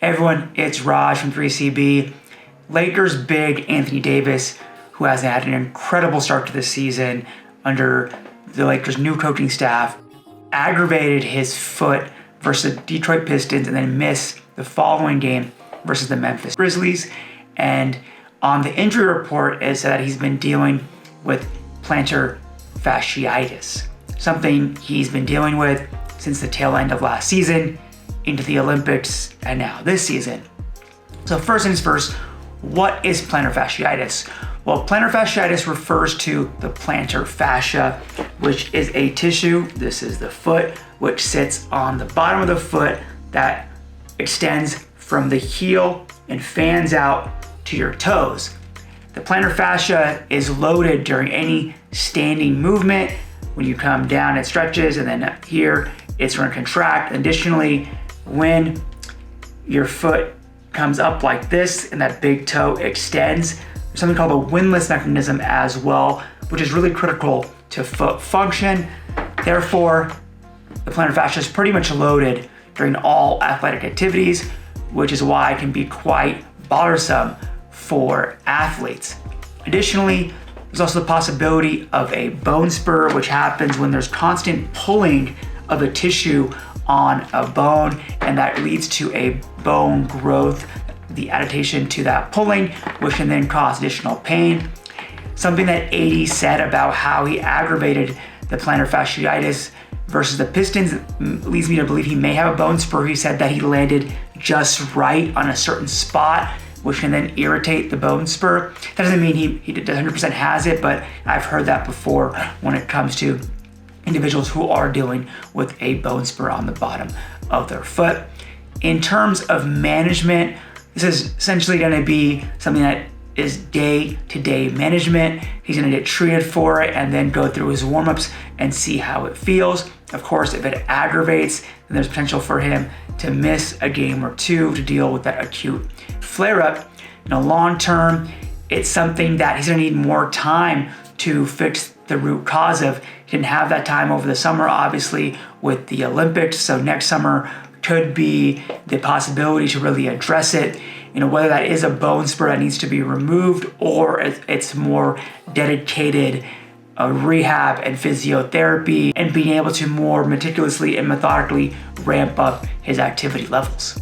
Everyone, it's Raj from 3CB. Lakers big Anthony Davis, who has had an incredible start to the season under the Lakers' new coaching staff, aggravated his foot versus the Detroit Pistons and then missed the following game versus the Memphis Grizzlies. And on the injury report, it said that he's been dealing with plantar fasciitis, something he's been dealing with since the tail end of last season into the Olympics and now this season. So first things first, what is plantar fasciitis? Well, plantar fasciitis refers to the plantar fascia, which is a tissue, this is the foot, which sits on the bottom of the foot that extends from the heel and fans out to your toes. The plantar fascia is loaded during any standing movement. When you come down, it stretches, and then up here, it's going to contract. Additionally, when your foot comes up like this and that big toe extends, there's something called a windlass mechanism as well, which is really critical to foot function. Therefore, the plantar fascia is pretty much loaded during all athletic activities, which is why it can be quite bothersome for athletes. Additionally, there's also the possibility of a bone spur, which happens when there's constant pulling of a tissue on a bone, and that leads to a bone growth, the adaptation to that pulling, which can then cause additional pain. Something that AD said about how he aggravated the plantar fasciitis versus the Pistons leads me to believe he may have a bone spur. He said that he landed just right on a certain spot, which can then irritate the bone spur. That doesn't mean he 100% has it, but I've heard that before when it comes to individuals who are dealing with a bone spur on the bottom of their foot. In terms of management, this is essentially going to be something that is day-to-day management. He's going to get treated for it and then go through his warm-ups and see how it feels. Of course, if it aggravates, then there's potential for him to miss a game or two to deal with that acute flare-up. In the long term, it's something that he's going to need more time to fix the root cause of. He didn't have that time over the summer, obviously, with the Olympics. So next summer could be the possibility to really address it. Whether that is a bone spur that needs to be removed or it's more dedicated rehab and physiotherapy and being able to more meticulously and methodically ramp up his activity levels.